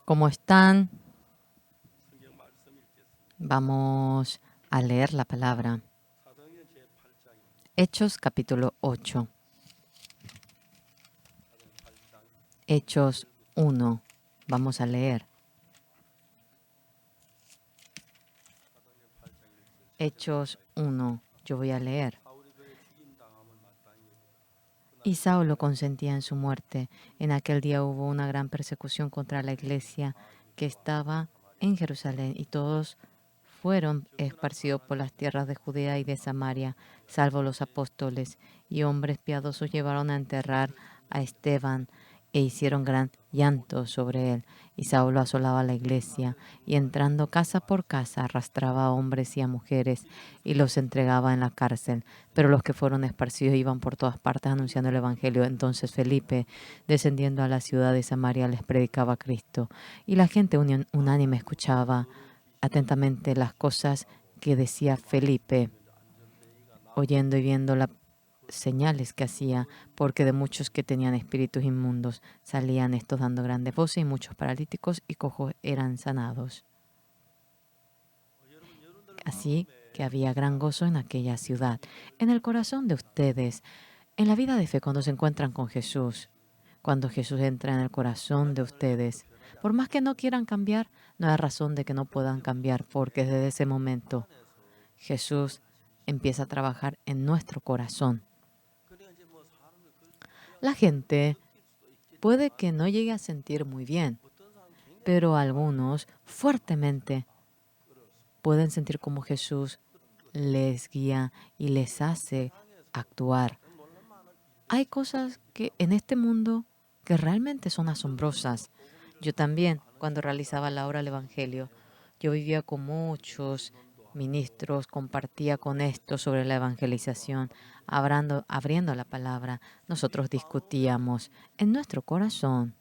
¿Cómo están? Vamos a leer la palabra. Hechos capítulo 8. Hechos 1. Vamos a leer. Hechos 1. Yo voy a leer. Y Saulo consentía en su muerte. En aquel día hubo una gran persecución contra la iglesia que estaba en Jerusalén, y todos fueron esparcidos por las tierras de Judea y de Samaria, salvo los apóstoles, y hombres piadosos llevaron a enterrar a Esteban, e hicieron gran llanto sobre él. Y Saulo asolaba la iglesia, y entrando casa por casa arrastraba a hombres y a mujeres, y los entregaba en la cárcel. Pero los que fueron esparcidos iban por todas partes anunciando el evangelio. Entonces Felipe, descendiendo a la ciudad de Samaria, les predicaba a Cristo, y la gente unánime escuchaba atentamente las cosas que decía Felipe, oyendo y viendo las señales que hacía, porque de muchos que tenían espíritus inmundos salían estos dando grandes voces, y muchos paralíticos y cojos eran sanados. Así que había gran gozo en aquella ciudad. En el corazón de ustedes, en la vida de fe, cuando se encuentran con Jesús, cuando Jesús entra en el corazón de ustedes, por más que no quieran cambiar, no hay razón de que no puedan cambiar, porque desde ese momento Jesús empieza a trabajar en nuestro corazón. La gente puede que no llegue a sentir muy bien, pero algunos fuertemente pueden sentir como Jesús les guía y les hace actuar. Hay cosas que en este mundo que realmente son asombrosas. Yo también, cuando realizaba la obra del Evangelio, yo vivía con muchos ministros, compartía con estos sobre la evangelización, abriendo la palabra. Nosotros discutíamos en nuestro corazón.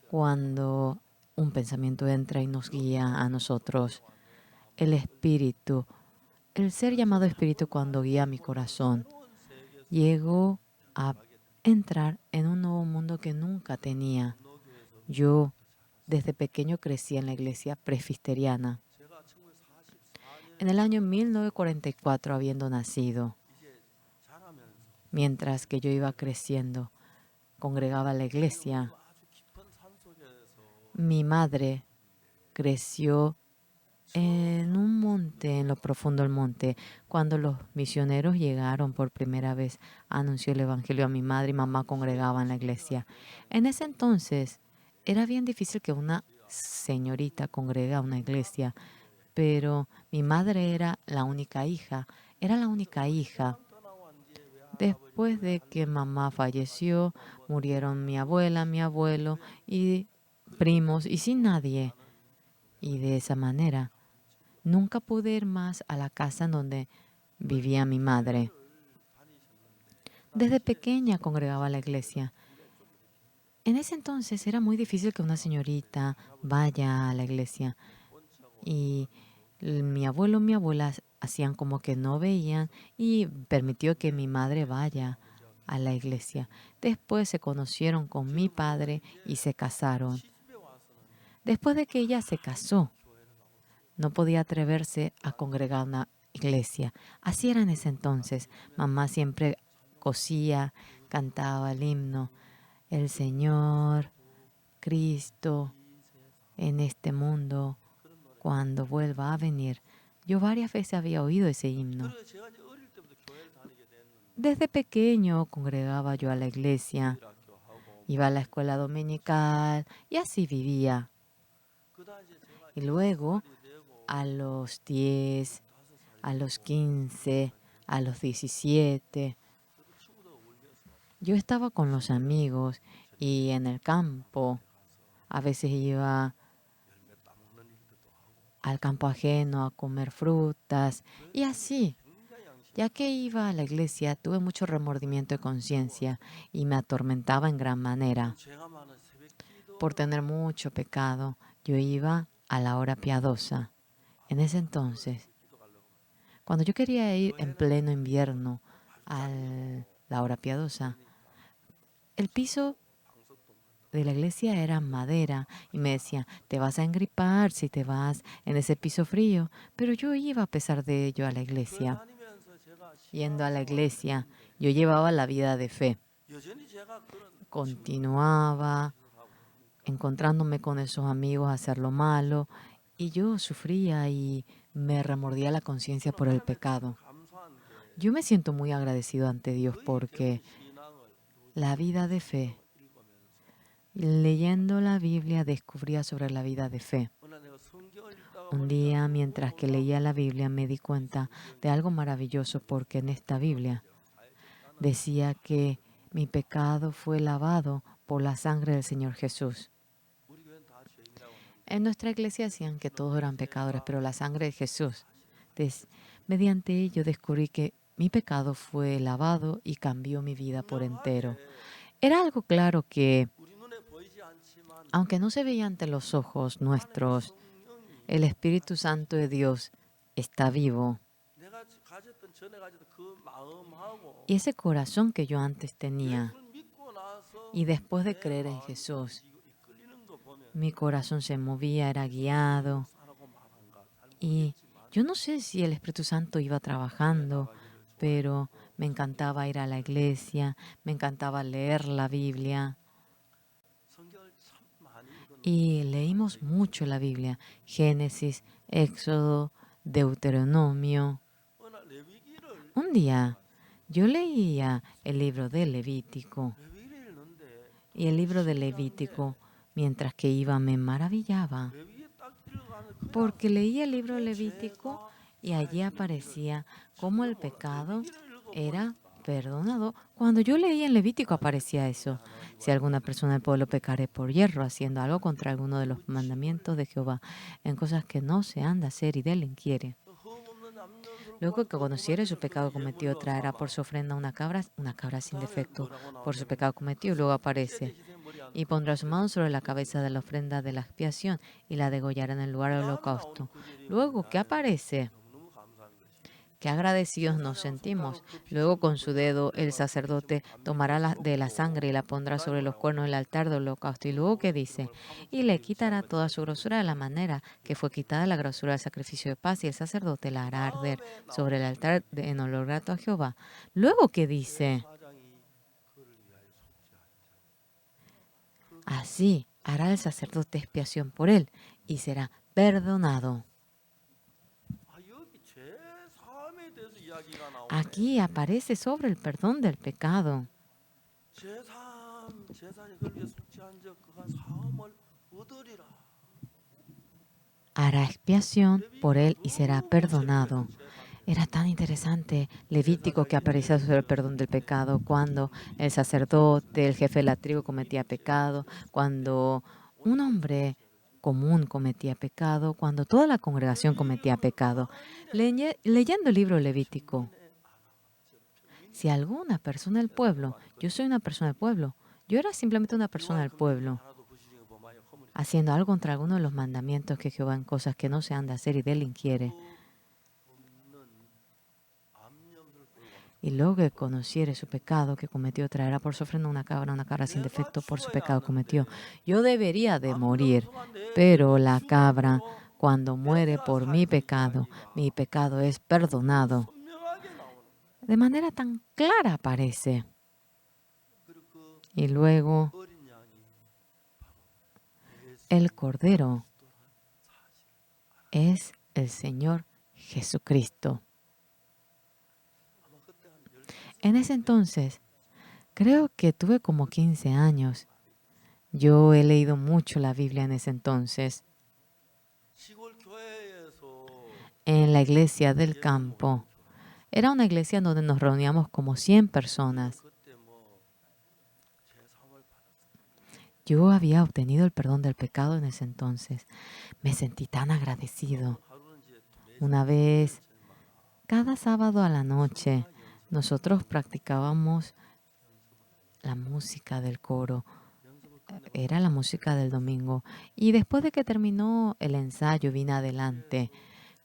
Cuando un pensamiento entra y nos guía a nosotros, el Espíritu, el ser llamado Espíritu, cuando guía mi corazón, llego a entrar en un nuevo mundo que nunca tenía. Yo desde pequeño crecí en la iglesia presbiteriana. En el año 1944, habiendo nacido, mientras que yo iba creciendo, congregaba en la iglesia. Mi madre creció en un monte, en lo profundo del monte. Cuando los misioneros llegaron por primera vez, anunció el evangelio a mi madre, y mamá congregaba en la iglesia. En ese entonces era bien difícil que una señorita congregue a una iglesia, pero mi madre era la única hija. Después de que mamá falleció, murieron mi abuela, mi abuelo y primos, y sin nadie. Y de esa manera nunca pude ir más a la casa en donde vivía mi madre. Desde pequeña congregaba a la iglesia. En ese entonces era muy difícil que una señorita vaya a la iglesia. Y mi abuelo y mi abuela hacían como que no veían, y permitió que mi madre vaya a la iglesia. Después se conocieron con mi padre y se casaron. Después de que ella se casó, no podía atreverse a congregar una iglesia. Así era en ese entonces. Mamá siempre cosía, cantaba el himno: el Señor, Cristo, en este mundo, cuando vuelva a venir. Yo varias veces había oído ese himno. Desde pequeño congregaba yo a la iglesia, iba a la escuela dominical y así vivía. Y luego, a los 10, a los 15, a los 17, yo estaba con los amigos y en el campo. A veces iba al campo ajeno a comer frutas y así. Ya que iba a la iglesia, tuve mucho remordimiento de conciencia y me atormentaba en gran manera. Por tener mucho pecado, yo iba a la hora piadosa. En ese entonces, cuando yo quería ir en pleno invierno a la hora piadosa, el piso de la iglesia era madera y me decían, te vas a engripar si te vas en ese piso frío. Pero yo iba a pesar de ello a la 교회 iglesia. 다니면서 제가 Yendo a la 신앙생활을 iglesia, 했는데 yo llevaba la vida de fe. 여전히 제가 그런 친구들을 만나면 Continuaba 그걸 하고 그러니까 encontrándome con esos amigos a hacer lo malo y yo sufría y me remordía la conciencia 저는 por el 하나님께 참 pecado. 감사한 게 Yo me siento muy agradecido ante Dios 너희 배운 porque 신앙을 la 누구처럼 vida de fe, 성경을 읽으면서 leyendo la Biblia, descubría sobre la vida de fe. 오늘 내가 성경을 읽다가 Un 보니까 día, 너무 mientras que 놀라운 leía la 것이 Biblia, me di 이 cuenta de 성경이 algo maravilloso 내 porque en esta 죄를 Biblia 내가 다 해줬다는 decía que mi pecado fue lavado por la sangre del Señor Jesús. 우리 교회는 다 죄인이라고 하는데 En nuestra iglesia decían que 예수는 todos 우리 eran pecadores, 죄가 pero la sangre de Jesús, 사실 mediante ello descubrí que mi pecado fue lavado y cambió mi vida por entero. 분명하게 Era algo claro que, 우리 눈에 보이지 않지만 aunque no se veía ante los ojos 하나님의 nuestros, 성령이 el Espíritu 살아계셔. Santo de Dios está vivo. 내가 가졌던 전에 가졌던 그 마음하고 Y ese corazón que yo antes tenía, 예수를 믿고 나서 y después de 내 creer en 마음이 Jesús, 움직이고 이끌리는 거 보면 mi corazón se movía, era 성령의 guiado. 역사라고 말한가 잘 Y 모르겠지만 yo no sé si el Espíritu Santo iba 교회 trabajando, 나가기를 pero 좋아했고 me encantaba ir a la iglesia, me encantaba leer la Biblia. 성경을 참 많이 읽었는데 Y leímos mucho la Biblia, Génesis, Éxodo, Deuteronomio. 어느 날 레위기를 Un 읽다가 día yo leía el libro de Levítico 레위기를 읽는데 y el libro de 신기한 게 Levítico, mientras que iba, me maravillaba, 레위기에 딱 들어가는 그냥 porque leía el libro 내 Levítico 죄가 y allí 사해지는지를 aparecía cómo 전혀 el 몰라. pecado 레위기를 era 읽어보니까 perdonado. Cuando yo leía en Levítico 하나님의 aparecía 성령이 eso. 하나가 Si alguna 이루어지는 persona del pueblo pecare por hierro, haciendo algo contra alguno de los 그 징을 mandamientos de Jehová, en cosas que no se han de hacer y de él inquiere. 흠없는 암염소를 Luego 구하는 que 그 conociere su 도망치는 pecado 그를 cometido, 예물로 traerá por 삼아 su ofrenda una cabra 그 sin 다음에 defecto 뭐라고 por su 나오냐면 pecado 그 cometido. Y luego 셋째 aparece 희생 머리한 y 그 pondrá su mano sobre la 그릇을 cabeza de la ofrenda de la expiación y la degollará en el lugar 그 del 다음에 나오는 holocausto. 구절이 Luego, ¿qué 뭐냐면 aparece? 너무너무 감사한 것이 Qué agradecidos nos 제사장은 sentimos. 손가락으로 그 Luego 피짐을 con su 머리에 dedo el 올려가 그 피짐을 sacerdote tomará 반미로 de la 쏟고 sangre y la 그 pondrá 다음에 sobre los 뭐라고 cuernos del altar del holocausto. Y luego que 모든 dice, 기름을 y 화목제로 le 임시한 quitará 것 toda su 제사장이 grosura de la manera que fue quitada la grosura del sacrificio de paz y el sacerdote la 그 hará arder 다음에 sobre el 나오는 altar 구절이 en olor grato a Jehová. Luego que dice, 제사장이 그를 위하여 속죄하리라 그 así hará el sacerdote expiación por él y será perdonado. 여기 죄 사함에 대해서 이야기가 나오네. Aquí aparece sobre el perdón del pecado. 제사장이 그를 위해 속죄한 적 그가 사함을 얻으리라. Hará expiación por 레위기가 él y será 너무 구체적이에요. perdonado. 죄 사함에 Era 대해서. tan interesante Levítico que 제사장이 aparecía sobre el 레위기를 perdón del 할 때 pecado cuando el 레위기 sacerdote, el jefe de la tribu cometía 이미 pecado, 제사되었을 때 cuando 우리 un 모두가 hombre 죄를 짓는 común cometía pecado, cuando toda la congregación 레위기 cometía 읽으면 pecado. 만일에 Leyendo el libro Levítico, 천민의 평민의 si alguna persona del pueblo, yo soy una persona del pueblo, yo era simplemente una persona del 여호와의 금령 pueblo, 하나도 부지중에 범하여 허물이 haciendo algo contra alguno de los mandamientos que Jehová en cosas que no se han de hacer y de él inquiere. 없는 암염소를 끌고 와서 Y luego que conociere su pecado que cometió, traerá por su ofrenda una cabra sin 내가 defecto por su 죽어야 pecado cometió. 하는데 Yo debería de morir, 암염소가 내 pero 죄를 la cabra, 죽음으로 cuando muere 내가 por mi 살고 pecado, mi 이야기가 pecado es 너무 perdonado. 선명하게 나오는 De manera tan clara aparece. 그리고 그 Y luego 어린 양이 바로 el 예수 Cordero 그리스도라는 사실 es el Señor Jesucristo. 아마 그때 한 15살 En ese entonces, creo que tuve como 15 años. Yo he leído mucho la Biblia en ese entonces. 시골 교회에서 En la iglesia del 100명 모이는 campo. 교회 Era una iglesia donde nos reuníamos como 100 저는 personas. 그때 제사함을 받았습니다. Yo había obtenido el perdón del pecado en ese entonces. Me sentí tan agradecido. 하루는 이제 Una vez, 절마다 cada sábado a la noche, 성악 연습 nosotros practicábamos la música del coro. 연습을 끝내고 Era la música del domingo. Y después de que terminó el ensayo, vine adelante.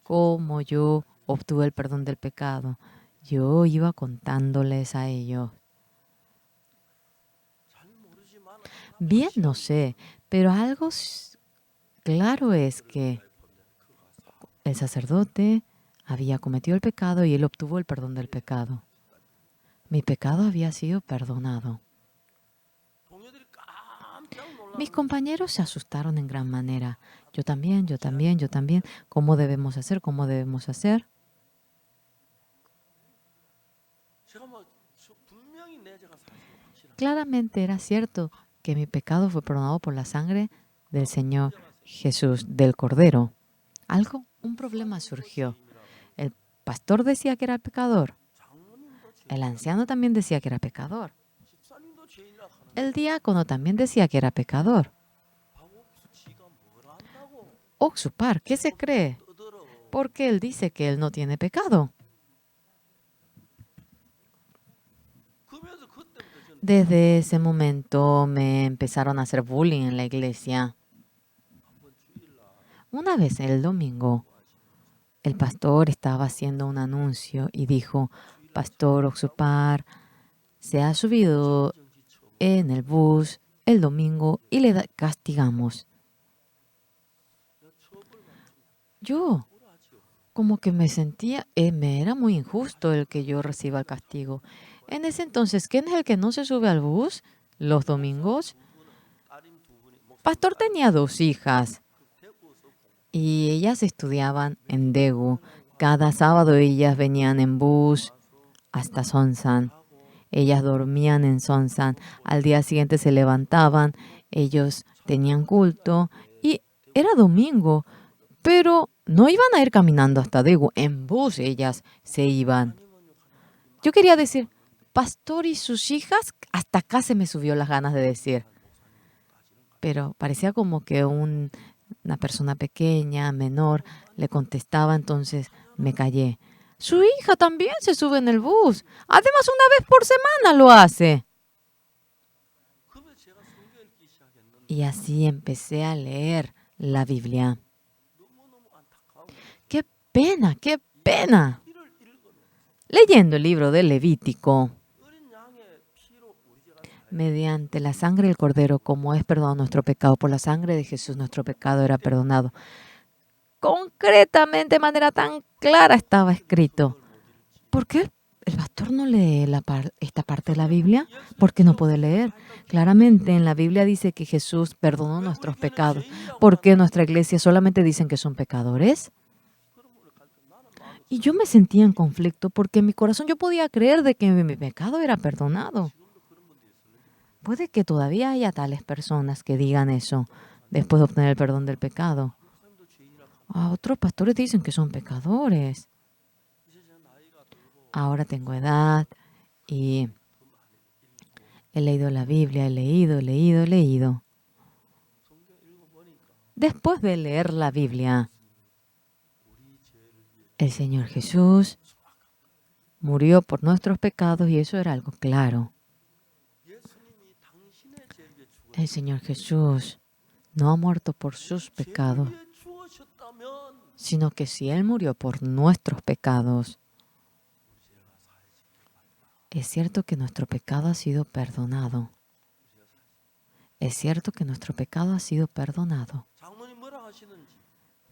Cómo yo obtuve el perdón del pecado. Yo iba contándoles a ellos. 잘 모르지만 Bien, no sé, pero algo claro es que el sacerdote había cometido el pecado y él obtuvo el perdón del pecado. Mi pecado había sido perdonado. 동료들이 깜짝 Mis 놀라는 거죠. compañeros se asustaron en gran manera. Yo también, yo también, yo también. ¿Cómo debemos hacer? ¿Cómo debemos hacer? 제가 분명히 내 죄가 사실 확실합니다. Claramente era cierto que mi pecado fue perdonado por la sangre del Señor Jesús, del Cordero. Un problema surgió. El pastor decía que era pecador. 장로님도 El 죄인이라, anciano también decía que era pecador. 집사님도 죄인이라 하는데 El diácono también decía que era pecador. 박옥수 지가 뭘 안다고 Oxupar, ¿qué se 저보고 cree? 떠들어. Porque él dice que él no tiene pecado. 그러면서 그때부터 저는 Desde ese momento me empezaron a hacer bullying en la iglesia. 한번 주일날 Una vez el domingo, el pastor estaba haciendo un anuncio y dijo, Pastor Oxupar se ha subido 정지 처분 en el bus el domingo y le castigamos. 처벌받는 Yo 억울하죠. como que me sentía, me era muy injusto el que yo reciba el castigo. En ese entonces, ¿quién es el que no se sube al bus los domingos? 두 분은 딸인 두 분이 목사님 Pastor tenía 2 hijas 대구에서 y ellas estudiaban en Daegu. Cada sábado ellas venían en bus hasta Sonsan. Ellas dormían en Sonsan. Al día siguiente se levantaban. Ellos tenían culto y era domingo, pero no iban a ir caminando hasta Daegu. En bus ellas se iban. Yo quería decir, pastor y sus hijas, hasta acá se me subió las ganas de decir. Pero parecía como que una persona pequeña, menor, le contestaba, entonces me callé. Su hija también se sube en el bus. Además, una vez por semana lo hace. 그러면 제가 성경 읽기 시작했는데 Y así empecé a leer la Biblia. 너무너무 안타까운 ¡Qué pena, qué pena! 이를 읽으면 Leyendo el libro de Levítico, 어린 양의 피로 우리 죄가 다 mediante la sangre del Cordero, como es perdonado nuestro pecado, por la sangre de Jesús nuestro pecado era perdonado. Concretamente, de manera tan clara estaba escrito. ¿Por qué el pastor no lee esta parte de la Biblia? ¿Por qué no puede leer? Claramente en la Biblia dice que Jesús perdonó nuestros pecados. ¿Por qué nuestra iglesia solamente dicen que son pecadores? Y yo me sentía en conflicto porque en mi corazón yo podía creer de que mi pecado era perdonado. Puede que todavía haya tales personas que digan eso después de obtener el perdón del pecado. 목사님도 죄인이라 A otros pastores dicen que son pecadores. 이제 제가 나이가 들고 Ahora tengo edad y he leído la Biblia, he leído. 성경 읽어보니까 Después de leer la Biblia, 우리 죄를 위해 el Señor Jesús murió por nuestros pecados y eso era algo claro. 예수님이 당신의 죄를 위해 죽었 El Señor Jesús no ha muerto por sus pecados, 죄를 위해 죽으셨다면 sino que si Él murió por nuestros pecados, es cierto que nuestro pecado ha sido perdonado. Es cierto que nuestro pecado ha sido perdonado. 장로님 뭐라 하시는지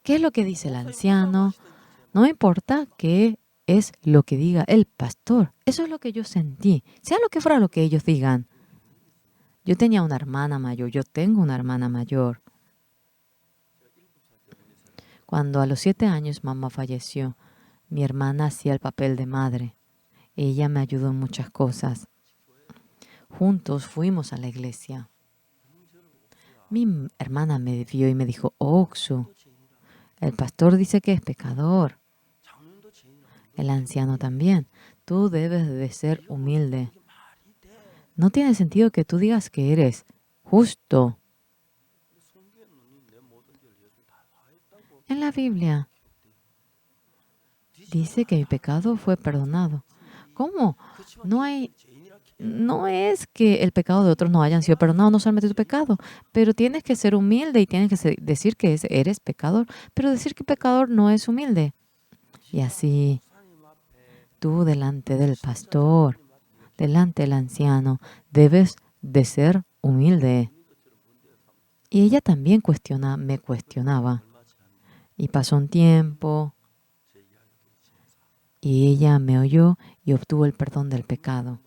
¿Qué es lo que dice el 목사님 뭐라고 anciano? 하시든지 No importa qué es lo que diga el pastor. Eso es lo que yo sentí. Sea lo que fuera lo que ellos digan. Yo tenía una hermana mayor. Yo tengo una hermana mayor. Cuando a los 7 años mamá falleció, mi hermana hacía el papel de madre. Ella me ayudó en muchas cosas. Juntos fuimos a la iglesia. Mi hermana me vio y me dijo, Oxu, el pastor dice que es pecador. 장로님도 죄인이라 El anciano también. Tú debes de ser humilde. 이게 말이 돼. No tiene sentido que tú digas que eres justo. 근데 성경에 누님 내 모든 죄를 예수 다 사했다고 En la Biblia dice que mi pecado fue perdonado. ¿Cómo? 그렇지만 No hay, 죄인이라 no es que el pecado de otros no hayan sido perdonados, no solamente tu pecado, pero tienes que ser humilde y tienes que decir que eres pecador, pero decir que pecador no es humilde. Y así 목사님 앞에 tú delante del pastor, delante del anciano, debes de ser humilde. Y ella también me cuestionaba. 얼마 지났는데 Y pasó un tiempo 제 이야기를 지면서 y ella me oyó y obtuvo el perdón del pecado.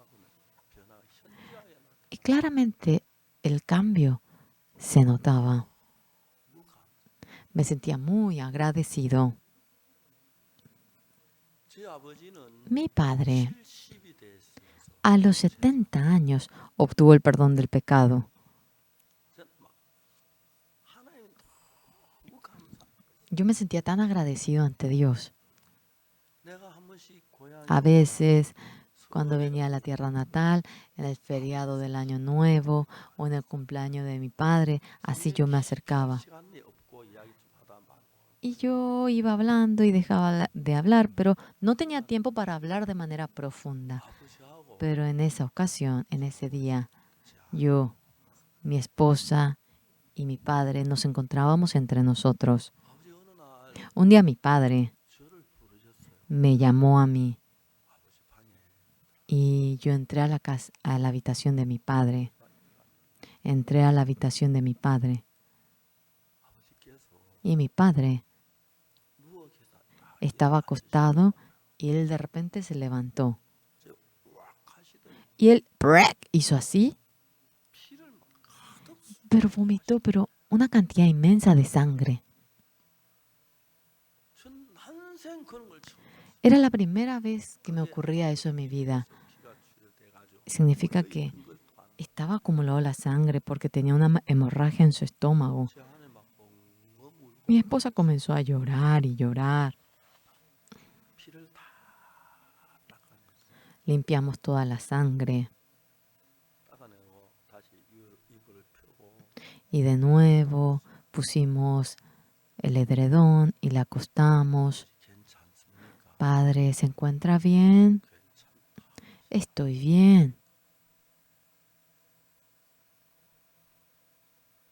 변화가 현저하게 나타나. Y claramente el cambio se notaba. Me sentía muy agradecido. 제 아버지는 Mi padre, 70이 됐으면서 a los 70 años, obtuvo el perdón del pecado. 저는 막 하나님 너무 감사. Yo me sentía tan agradecido ante Dios. 내가 한 번씩 고향에 A veces, cuando 서울에 venía a la tierra natal, en el feriado del Año Nuevo o en el cumpleaños de mi padre, así yo me acercaba. 시간이 없고 이야기 좀 하다 말고 Y yo iba hablando y dejaba de hablar, pero no tenía tiempo para hablar de manera profunda. 아버지하고 Pero en esa ocasión, en ese día, yo, mi esposa y mi padre nos encontrábamos entre nosotros. 아버지 어느 날 Un día mi padre 저를 부르셨어요. me llamó a mí 아버지 방에 y yo entré a la casa, a la habitación de mi padre. Entré a la habitación de mi padre 아버지께서 y mi padre 누워 계사 딱 estaba acostado y él de repente se levantó. 왁 하시더니 Y él ¡prac! Hizo así, 피를 막 가득 pero vomitó, pero una cantidad inmensa de sangre. 전 난생 그런 걸 처음 Era la primera vez que me ocurría eso en mi vida. 피가 출혈돼가지고 Significa que estaba acumulada la sangre porque tenía una hemorragia en su estómago. 제 안에 막 엉엉 울고 Mi esposa comenzó a llorar y llorar. 피를 다 닦아내고 Limpiamos toda la sangre 닦아내고 다시 이불을 펴고 y de nuevo pusimos el edredón y la acostamos. 괜찮습니까? Padre, ¿se encuentra bien? 괜찮다. Estoy bien.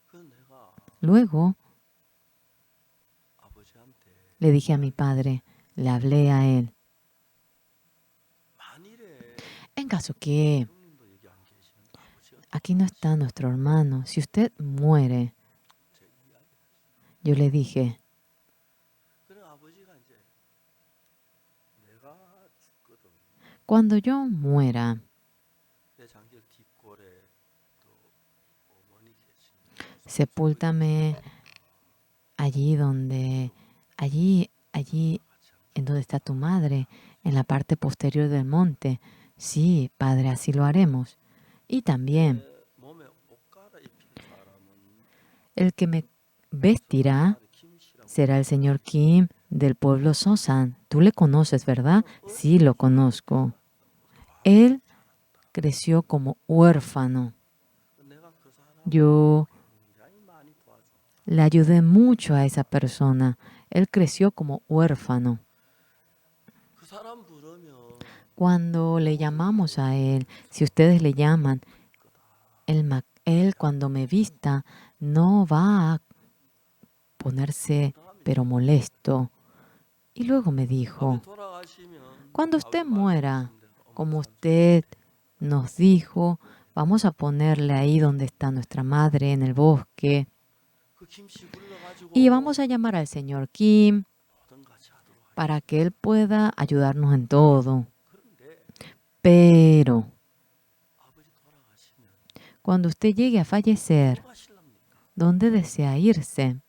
그 내가 Luego 아버지한테 le dije a mi padre, le hablé a él. 만일에 En caso que 형님도 여기 안 계시면 아버지가 aquí no está nuestro hermano, si usted muere, 제 이야기. yo le dije, 그래 아버지가 이제 내가 죽거든. cuando yo muera, 내 장길 뒷골에 또 어머니 계십니다. sepúltame allí en donde está tu madre, en la parte posterior del monte. Sí, Padre, así lo haremos. Y también, 내 몸에 옷 갈아입힐 사람은 el que me vestirá 김씨라고 será el señor Kim del pueblo Sosan. Tú le conoces, ¿verdad? Sí, lo conozco. Él creció como huérfano. 내가 그 사람 Yo 굉장히 많이 도와줘. le ayudé mucho a esa persona. Él creció como huérfano. 그 사람 부르면 Cuando le llamamos a él, si ustedes le llaman, él cuando me vista no va a ponerse pero molesto. Y luego me dijo, 아버지 돌아가시면 cuando usted 아버지 muera, 말씀하신 대로 como 어머니 usted nos dijo, vamos a ponerle ahí donde está nuestra madre, en el bosque, 그 김씨 불러가지고 y vamos a llamar al señor Kim 뭐든 같이 하도록 하겠습니다. para que él pueda ayudarnos en todo. 그런데 Pero 아버지 돌아가시면 cuando usted llegue a fallecer, 누가 실랍니까? ¿dónde desea irse?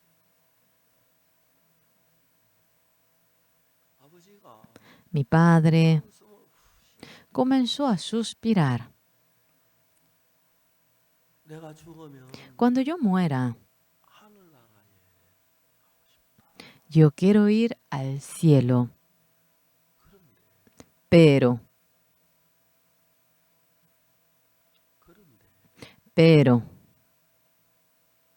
아버지가 Mi padre 숨을 comenzó a suspirar. 내가 죽으면 Cuando yo muera, 하늘나라에 yo quiero ir al cielo. Pero, 그런데 pero,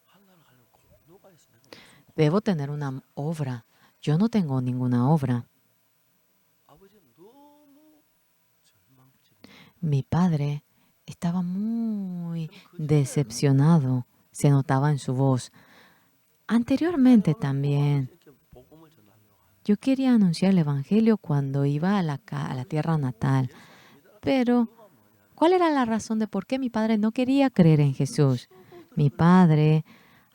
하늘나라 가려면 공로가 있어. 내가 무슨 debo tener una obra. Yo no tengo ninguna obra. 아버지는 너무 절망적인. Mi padre estaba muy decepcionado. Se notaba en su voz. Anteriormente también, 이렇게 복음을 전하려고 하는. yo quería anunciar el Evangelio cuando iba a la tierra natal. Pero, ¿cuál era la razón de por qué mi padre no quería creer en Jesús? Mi padre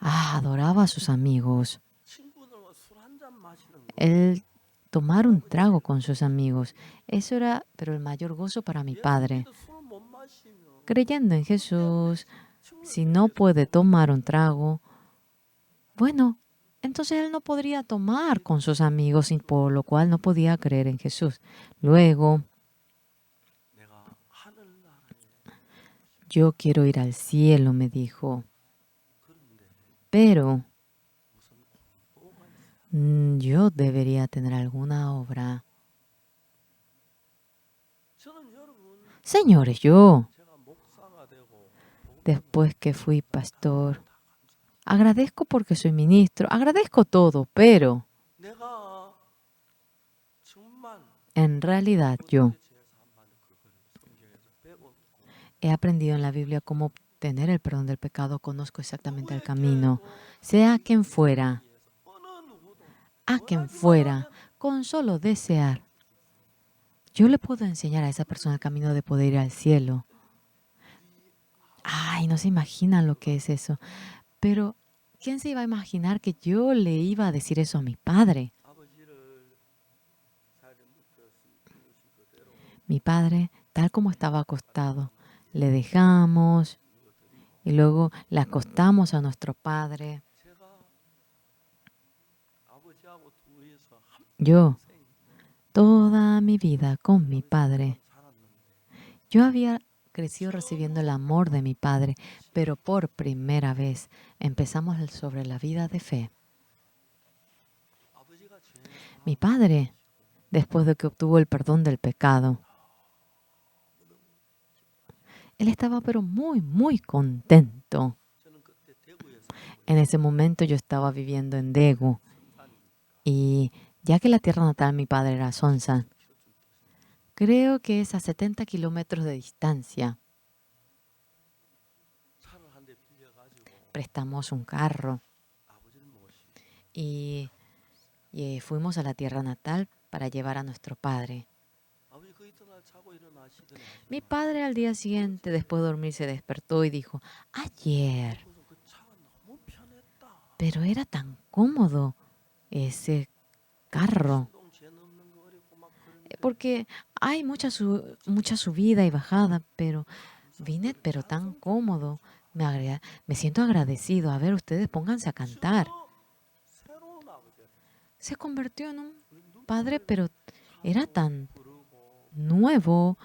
adoraba a sus amigos. 친구들과 술 한 잔 마시는 거. El tomar un trago con sus amigos. Eso era, pero el mayor gozo para mi 예수 padre. 믿어 술 못 마시면 Creyendo en 그것 때문에 Jesús, 친구들 si no 데리고 puede 술 tomar un trago, bueno, entonces él no podría tomar con sus amigos y por lo cual no podía creer en Jesús. Luego, 내가 하늘나라에 yo quiero ir al cielo, me dijo, 그런데 pero 무슨 공부가 있어요. yo debería tener alguna obra. 저는 여러분 Señores, yo, 제가 목사가 되고 복음 después que fui pastor, 다 감사. agradezco porque soy ministro, agradezco todo, pero 내가 정말 en realidad yo 어떻게 제사 한번 그걸 성경에서 배웠고 he aprendido en la Biblia cómo obtener el perdón del pecado, conozco exactamente el camino. 누구에게도 Sea quien fuera, 위해서 어느 누구도 a quien 원하기만 fuera, 하면 con solo desear, yo le puedo enseñar a esa persona el camino de poder ir al cielo. Ay, no se imaginan lo que es eso. Pero, ¿quién se iba a imaginar que yo le iba a decir eso a mi padre? 아버지를 살림부터 이루신 그대로 Mi padre, tal como estaba acostado, le dejamos y luego le acostamos a nuestro padre. 제가 아버지하고 둘이서 한 Yo, 평생 toda mi vida con mi padre, 살았는데 yo había crecido recibiendo el amor de mi padre, pero por primera vez empezamos sobre la vida de fe. 아버지가 제사 Mi padre, después de que obtuvo el perdón del pecado, él estaba pero muy, muy contento. 저는 그때 대구에서 En ese momento yo estaba viviendo en Daegu 성산이니까 y ya que la tierra natal de mi padre era Sonsan, creo que es a 70 kilómetros de distancia. 차를 한 대 빌려가지고 Prestamos un carro 아버지를 모시고 y fuimos a la tierra natal para llevar a nuestro padre. 아버지 그 이튿날 자고 일어나시더니 Mi padre al día siguiente, después de dormir, se despertó y dijo, ayer, 그래서 그 차가 너무 편했다. pero era tan cómodo ese carro, 신동 제 넘는 거 어렵고 막 그런데 porque hay mucha subida y bajada, pero vine, pero tan cómodo. Me siento agradecido. A ver, ustedes pónganse a cantar. 새로운 아버지가 Se convirtió en un 우리 누구를 padre, pero era tan 부르고 nuevo.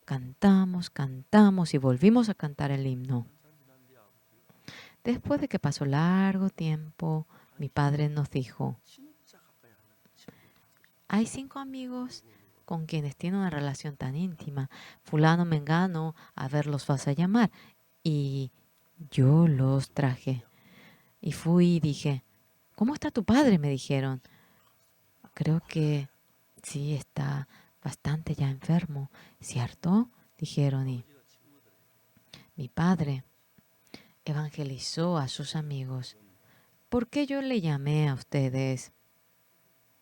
Cantamos, cantamos y volvimos a cantar el himno. 한참 지난 뒤에 아버지가 Después de que pasó largo tiempo, mi padre nos dijo, 진짜 가까이 하는 친구가 hay 5 amigos con quienes tiene una relación tan íntima. Fulano, Mengano, a ver, los vas a llamar. Y yo los traje. Y fui y dije, ¿cómo está tu padre? Me dijeron. Creo que sí, está bastante ya enfermo, ¿cierto? Dijeron. Y 아버지가 친구들에게 mi padre evangelizó a sus amigos. ¿Por qué yo le llamé a ustedes?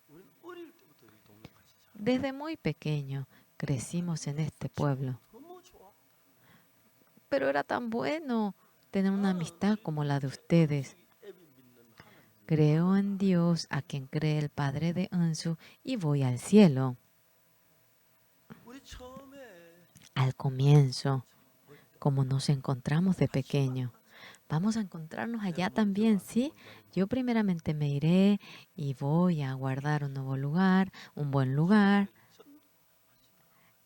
우리는 어릴 때부터 이 동네 같이 자. Desde muy pequeño crecimos en este pueblo. 너무 좋아. Pero era tan bueno tener una amistad como la de ustedes. 애비 믿는 하나님. Creo en Dios, a quien cree el Padre de Unsu, y voy al cielo. 우리 처음에 Al comienzo, como nos encontramos de pequeño. Vamos a encontrarnos allá también, ¿sí? Yo primeramente me iré y voy a guardar un nuevo lugar, un buen lugar.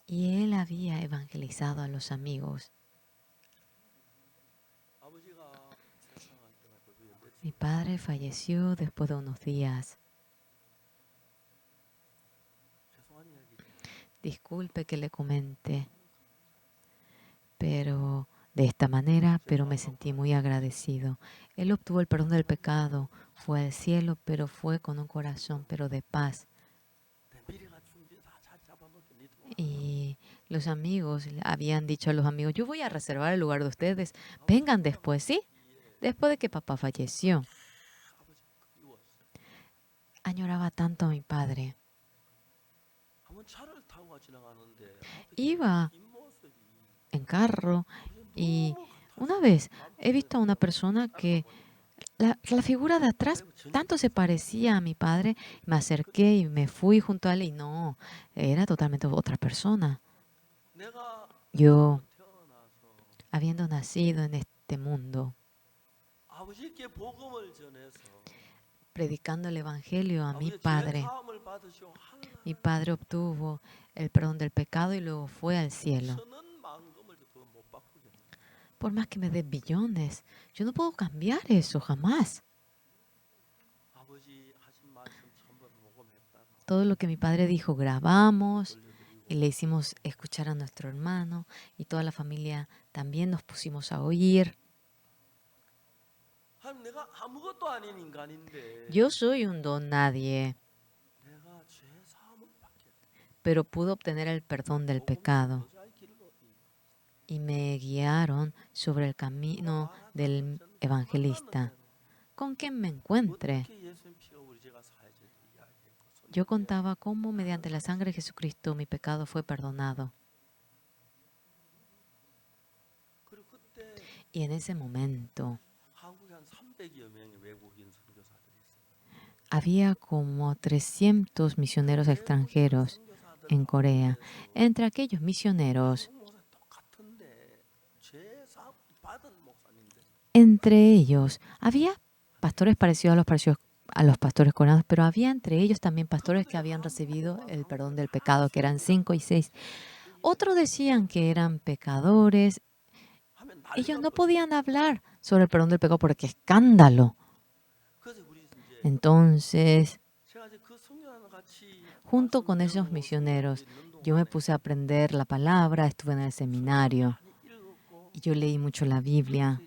Y él había evangelizado a los amigos. 아버지가 세상을 떠나고 몇 Mi padre falleció después de unos días. 죄송한 이야기. Disculpe que le comente, pero de esta manera, pero me sentí muy agradecido. Él obtuvo el perdón del pecado, fue al cielo, pero fue con un corazón, pero de paz. 내 미래가 준비 다 잘 잡아놓게 니들. Y los amigos habían dicho a los amigos, yo voy a reservar el lugar de ustedes, vengan después, ¿sí? Después de que papá falleció, 아버지 그리웠어. añoraba tanto a mi padre. 한번 차를 타고 지나가는데 Iba 뒷모습이 en carro y una vez he visto a una persona que La figura de atrás tanto se parecía a mi padre. Me acerqué y me fui junto a él y no, era totalmente otra persona. 내가 Yo, 사람으로 태어나서 habiendo nacido en este mundo, 아버지께 복음을 전해서 predicando el Evangelio a mi 아버지 죄 padre, 사함을 받으시고 mi 하늘나라에 padre obtuvo el perdón del pecado y luego fue al cielo. 천원 만금을 줘도 못 바꾸겠네. Por más que me dé billones, yo no puedo cambiar eso jamás. 아버지 하신 말씀 전부 녹음했다가 Todo lo que mi padre dijo grabamos y 돌려드리고 le hicimos escuchar a nuestro hermano y toda la familia también nos pusimos a oír. 하나님 내가 아무것도 아닌 인간인데 Yo soy un don nadie, 내가 죄 사함을 받겠다. pero pude obtener el perdón del pecado 여자의 길로 y me guiaron sobre el camino del evangelista. Con quien me encuentre, 어떻게 예수님 피가 우리 죄가 사해질 이야기했고 yo contaba cómo mediante la sangre de Jesucristo mi pecado fue perdonado. 그리고 그때 Y en ese momento 한국에 한 300여 명의 외국인 선교사들이 있어요. había como 300 misioneros extranjeros en Corea. Entre aquellos misioneros, 똑같은데 죄 사함 받은 목사님들 entre ellos, había pastores parecidos a los pastores coreanos, pero había entre ellos también pastores que habían recibido el perdón del pecado, que eran 5 y 6. Otros decían que eran pecadores. 하면 Ellos 난리가 no 났어요. podían hablar sobre el perdón del pecado porque escándalo. 그래서 우리 이제 Entonces, 제가 이제 그 성경과 같이 junto con esos misioneros, yo me puse a aprender la palabra, estuve en el seminario y yo leí mucho la Biblia.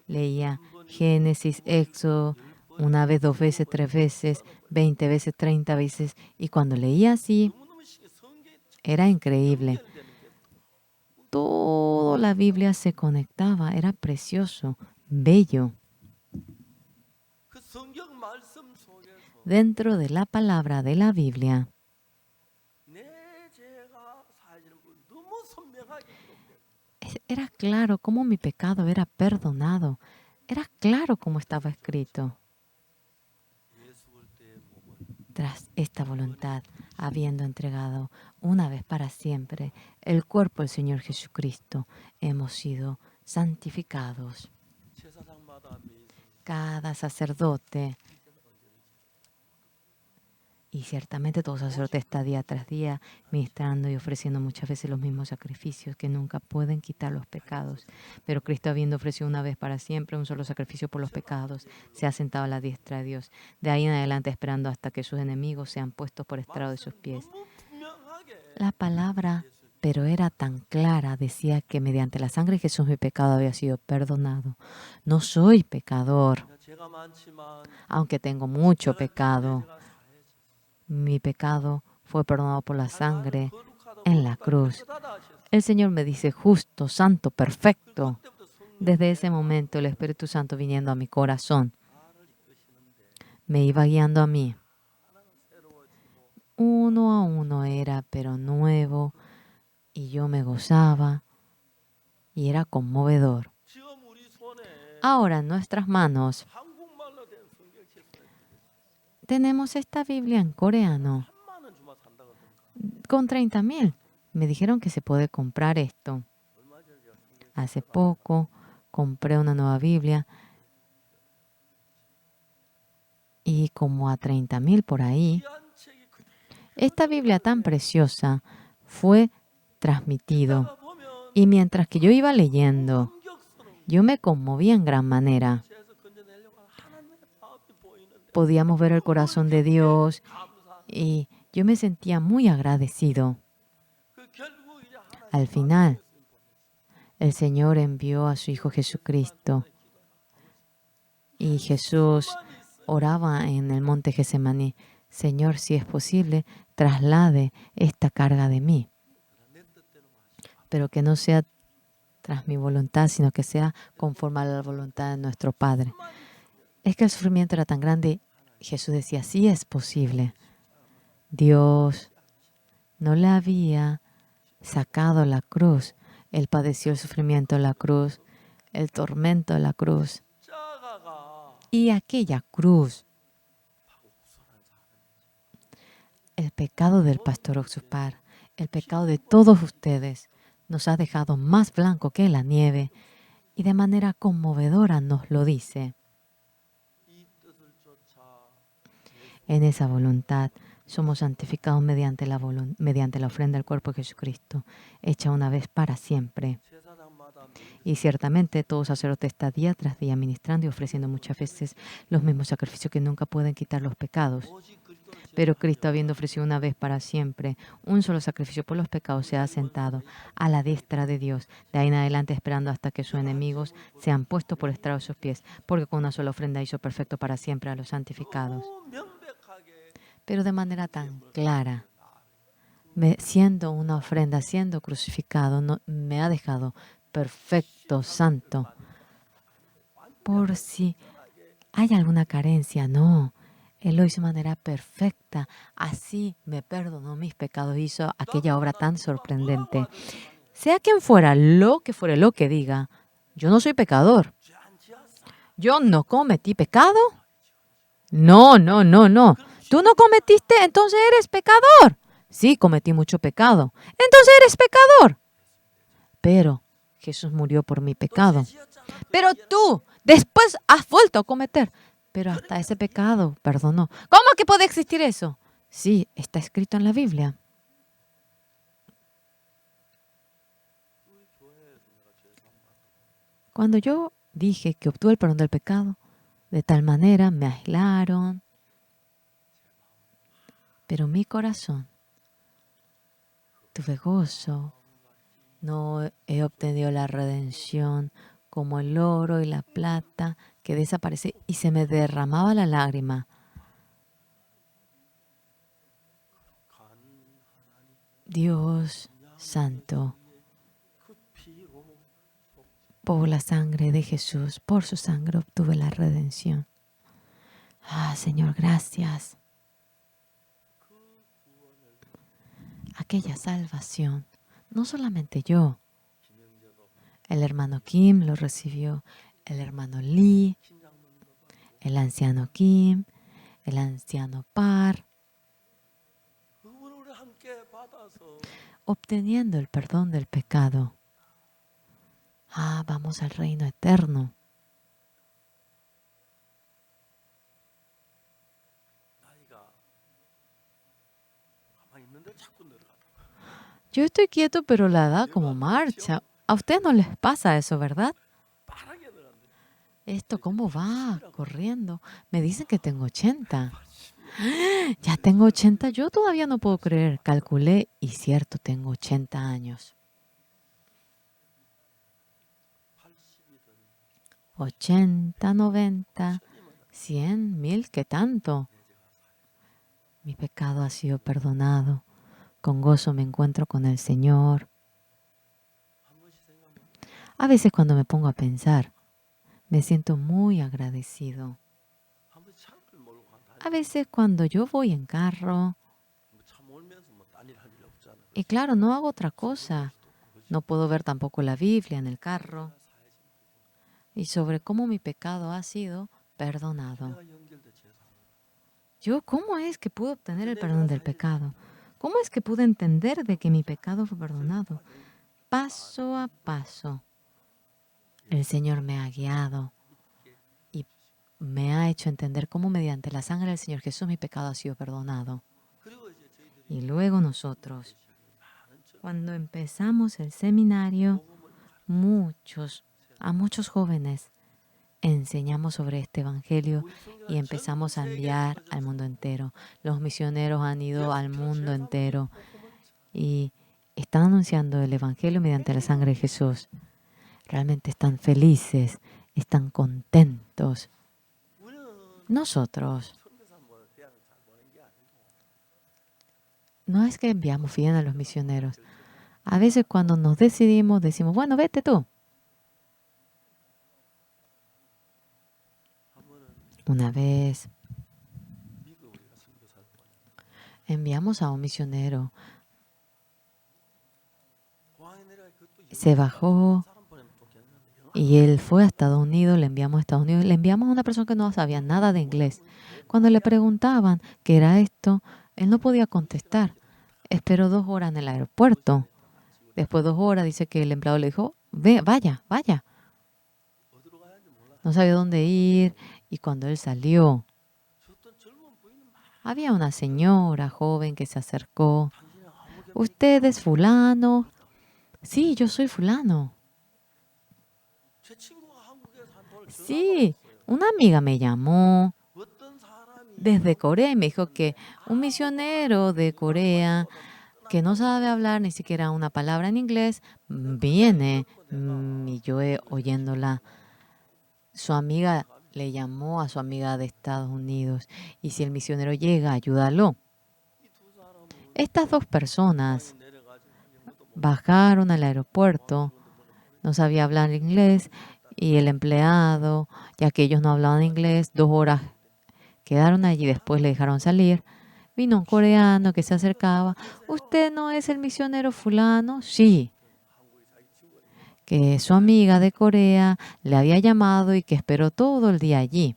Leía Génesis, Éxodo, una vez, 2 veces, 3 veces, 20 veces, 30 veces. Y cuando leía así, era increíble. Toda la Biblia se conectaba, era precioso, bello. 그 성경 말씀 속에서 Dentro de la palabra de la Biblia, 내 죄가 사해지는 걸 너무 선명하게 기록돼요. era claro cómo mi pecado era perdonado. Era claro cómo estaba escrito. 예수 그리스도의 몸을 Tras esta voluntad, habiendo entregado una vez para siempre el cuerpo del Señor Jesucristo, hemos sido santificados. 제사장마다 매일 Cada sacerdote, y ciertamente todo sacerdote está día tras día ministrando y ofreciendo muchas veces los mismos sacrificios que nunca pueden quitar los pecados. Pero Cristo, habiendo ofrecido una vez para siempre un solo sacrificio por los pecados, se ha sentado a la diestra de Dios. De ahí en adelante esperando hasta que sus enemigos sean puestos por estrado de sus pies. 너무 분명하게 La palabra, pero era tan clara, decía que mediante la sangre de Jesús mi pecado había sido perdonado. No soy pecador, 죄가 많지만 aunque tengo mucho 내가 pecado. 사해졌어. Mi pecado fue perdonado por la 나는 sangre 거룩하다, en la 거룩하다, cruz. 깨끗하다 하셨어. El Señor me dice justo, santo, perfecto. 그때부터 성령이 Desde ese momento el Espíritu Santo viniendo a mi corazón 나를 이끄시는데 me iba guiando a mí. 하나가 새로워지고 Uno a uno era, pero nuevo, y yo me gozaba y era conmovedor. 지금 우리 손에 Ahora en nuestras manos 한국말로 된 성경책 tenemos esta Biblia en coreano 3만 원 주마 산다 그러던가. con 30,000. Me dijeron que se puede comprar esto. 얼마 전에 제가 성경 Hace poco compré una nueva Biblia y como a 30,000 por ahí. 귀한 책이 그대로 Esta Biblia tan preciosa fue transmitido 읽다가 보면 y mientras que yo iba leyendo, 감격스러운 yo me conmovía en gran manera. 죄에서 건져내려고 하는 하나님의 마음이 보이는데 Podíamos ver el corazón de Dios 감사. y yo me sentía muy agradecido. 그 결국 이제 하나님 Al final, el Señor envió a su Hijo Jesucristo y Jesús oraba en el monte Getsemaní: Señor, si es posible, traslade esta carga de mí, 내 뜻대로 마시고 pero que no sea tras mi voluntad, sino que sea conforme a la voluntad de nuestro Padre. Es que el sufrimiento era tan grande. Jesús decía: sí es posible. Dios no le había sacado la cruz. Él padeció el sufrimiento de la cruz, el tormento de la cruz. 십자가가 Y aquella cruz, el pecado del pastor Oxupar, el pecado de todos ustedes, nos ha dejado más blanco que la nieve y de manera conmovedora nos lo dice. 이 뜻을 쫓아 En esa voluntad somos santificados mediante la ofrenda del cuerpo de Jesucristo, hecha una vez para siempre. 제사장마다 매일 Y ciertamente todo sacerdote está día tras día ministrando y ofreciendo muchas veces los mismos sacrificios que nunca pueden quitar los pecados. 오직 그리스도를 Pero 제사하며 Cristo, habiendo ofrecido una vez para siempre un solo sacrificio por los pecados, se ha sentado a la diestra de Dios. De ahí en adelante esperando hasta que sus enemigos sean puestos por estrado de sus pies, porque con una sola ofrenda hizo perfecto para siempre a los santificados. 너무 명백하게 Pero de manera tan clara, siendo una ofrenda, siendo crucificado, me ha dejado perfecto, santo. Por si hay alguna carencia, no. Él lo hizo de manera perfecta. Así me perdonó mis pecados. Hizo aquella obra tan sorprendente. Sea quien fuera, lo que diga, yo no soy pecador. 죄안 지었어. Yo no cometí pecado. No, no, no, no. Tú no cometiste, entonces eres pecador. Sí, cometí mucho pecado. Entonces eres pecador. Pero Jesús murió por mi pecado. 또 죄지었잖아. Pero tú después has vuelto a cometer. Pero hasta ese pecado perdonó. ¿Cómo que puede existir eso? Sí, está escrito en la Biblia. 우리 교회에서 내가 죄사함 받고 Cuando yo dije que obtuve el perdón del pecado, de tal manera me aislaron. Pero mi corazón, tuve gozo. No he obtenido la redención como el oro y la plata que desaparece y se me derramaba la lágrima. 간 하나님 Dios Santo, 그 피로 por la sangre de Jesús, por su sangre obtuve la redención. Ah, Señor, gracias. 그 구원을 Aquella salvación, no solamente yo, 김영재도 el hermano Kim lo recibió, el hermano Lee, 신장문도 받고 el anciano Kim, el anciano Par, 그분을 우리 함께 받아서 obteniendo el perdón del pecado. Ah, vamos al reino eterno. 나이가 가만히 있는데 자꾸 늘어가더라고요. Yo estoy quieto, pero la edad como marcha. A ustedes no les pasa eso, ¿verdad? 빠르게 늘어간대. Esto, ¿cómo va? Corriendo. Me dicen que tengo 80. Ya tengo 80. Yo todavía no puedo creer. Calculé y cierto, tengo 80 años. 80이든 80, 90, 1000이면 100, 1000, ¿qué tanto? Mi pecado ha sido perdonado. Con gozo me encuentro con el Señor. 한 번씩 생각하면 A veces cuando me pongo a pensar, me siento muy agradecido. 한 번씩 차를 몰고 간다. A veces cuando yo voy en carro, 차 몰면서 뭐 딴 일 할 일 없잖아. y claro, no hago otra cosa. No puedo ver tampoco la Biblia en el carro. Y sobre cómo mi pecado ha sido perdonado. 내가 연결돼 죄사. Yo, ¿cómo es que pude obtener el perdón del pecado? ¿Cómo es que pude entender de que mi pecado fue perdonado? Paso a paso, el Señor me ha guiado y me ha hecho entender cómo mediante la sangre del Señor Jesús mi pecado ha sido perdonado. 그리고 이제 저희들이 Y luego nosotros, cuando empezamos el seminario, a muchos jóvenes enseñamos sobre este evangelio y empezamos a enviar al mundo entero. Los misioneros han ido al mundo entero y están anunciando el evangelio mediante la sangre de Jesús. Realmente están felices, están contentos. Nosotros no es que enviamos bien a los misioneros. A veces cuando nos decidimos, decimos, bueno, vete tú. Una vez enviamos a un misionero. Se bajó Y él fue a Estados Unidos, le enviamos a Estados Unidos, le enviamos a una persona que no sabía nada de inglés. Cuando le preguntaban qué era esto, él no podía contestar. Esperó 2 horas en el aeropuerto. Después de 2 horas dice que el empleado le dijo, ve, vaya, vaya. 어디로 가야지 몰랐어. No sabía dónde ir. Y cuando él salió, 어떤 젊은 부인은 막 había una señora joven que se acercó. 당신이 아무 개 ¿Usted es fulano? Sí, yo soy fulano. 제 친구가 한국에 산 돈을 전화가 Sí, 왔어요. una amiga me llamó 어떤 사람이 desde Corea y me dijo que un misionero de Corea que no sabe hablar ni siquiera una palabra en inglés viene y yo oyéndola. Su amiga le llamó a su amiga de Estados Unidos y si el misionero llega, ayúdalo. 이두 사람은 Estas 2 personas 내려가지고 아무것도 못 bajaron al aeropuerto, 직원도 뭐라 모르겠어. no sabía hablar inglés y el empleado, ya que ellos no hablaban inglés, 2 horas quedaron allí, después le dejaron salir. Vino un coreano que se acercaba. ¿Usted no es el misionero fulano? Sí, 한국에 자기 친구가 있는 que su amiga de Corea le había llamado y que esperó todo el día allí.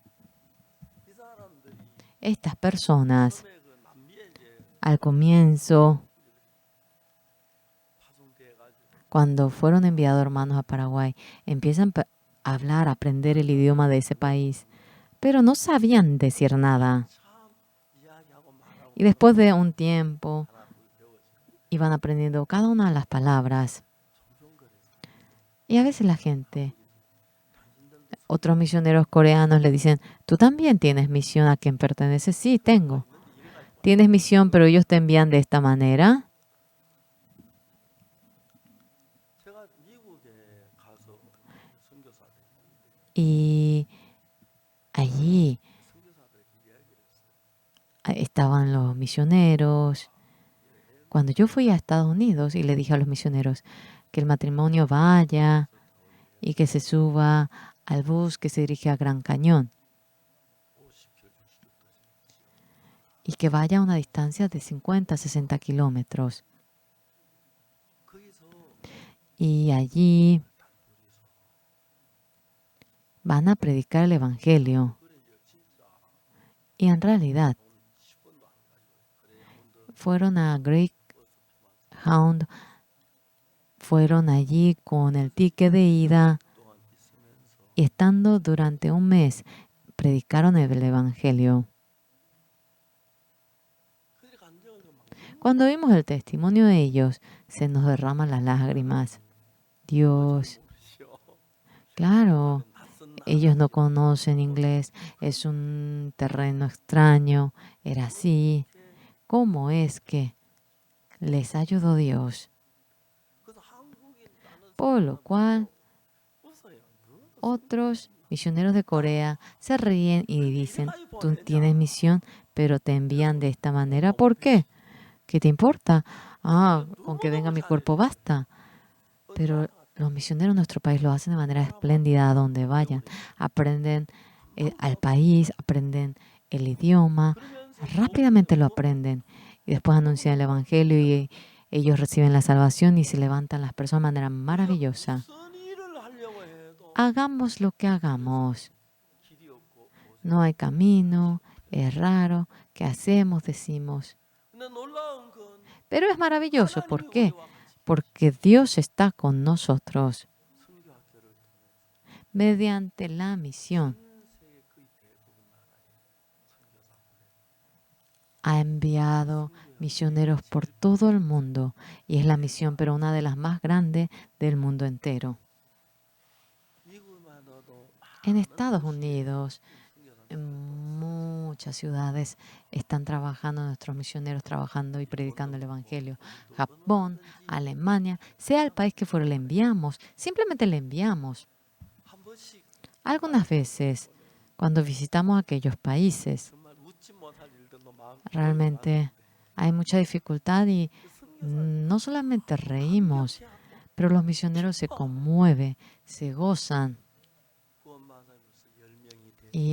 이 사람들이 Estas personas, 처음에 그 남미에 이제 al comienzo, 파송돼 가지고 cuando fueron enviados hermanos a Paraguay, empiezan a hablar, a aprender el idioma de ese país, pero no sabían decir nada. 참 이야기하고 말하고 Y después de un tiempo, 하나 둘 배워지고 iban aprendiendo cada una de las palabras. 송종거려서 Y a veces la gente, 당신들도 otros misioneros coreanos le dicen, ¿tú también tienes misión a quien perteneces? Sí, tengo. 있는데 이래가지고 Tienes misión, pero ellos te envían de esta manera. 제가 미국에 가서 선교사들 Y allí 선교사들에게 이야기를 했어요. estaban los misioneros. Cuando yo fui a Estados Unidos y le dije a los misioneros que el matrimonio vaya y que se suba al bus que se dirige a Gran Cañón 50km, 60km. y que vaya a una distancia de 50, 60 kilómetros. 거기서 Y allí 둘이서 van a predicar el Evangelio. 그래 이제 진짜 Y en realidad 10번도 안 가지고 그래 한번더 fueron a Greyhound, fueron allí con el ticket de ida 동안 있으면서 y estando durante un mes predicaron el Evangelio. 그들의 감정을 막 Cuando vimos el testimonio de ellos, se nos derraman las lágrimas. Dios, 모르시오. claro, 낯선 ellos no conocen inglés, es un terreno extraño, era así. ¿Cómo es que les ayudó Dios? 그래서 한국인 다른 Por lo cual, 웃어요. 너도 otros misioneros de Corea se ríen y dicen, tú tienes misión, pero te envían de esta manera. ¿Por qué? ¿Qué te importa? Ah, con que venga mi cuerpo basta. Pero los misioneros de nuestro país lo hacen de manera espléndida a donde vayan. Aprenden al país, aprenden el idioma, rápidamente lo aprenden. Y después anuncian el Evangelio y ellos reciben la salvación y se levantan las personas de manera maravillosa. 무슨 일을 하려고 해도 Hagamos lo que hagamos. 길이 없고 오세요. No hay camino, es raro. ¿Qué hacemos? Decimos. 근데 놀라운 건 Pero es maravilloso. ¿Por 하나님이 qué? 우리와 같이 Porque Dios está con nosotros 선교학교를 통해서 mediante la misión. 전 세계 거의 대부분 나라에 선교사들을 Ha enviado misioneros por todo el mundo y es la misión, pero una de las más grandes del mundo entero. 미국만으로도 En Estados Unidos, 선교사들 en muchas ciudades están trabajando nuestros misioneros, trabajando y predicando el Evangelio. Japón, Alemania, sea el país que fuera, le enviamos, simplemente le enviamos. 한 번씩 Algunas veces, cuando visitamos aquellos países, 정말 웃지 못할 일들도 막 realmente hay mucha dificultad y no solamente reímos, pero los misioneros se conmueven, se gozan 구원받아서 10명이 돼. y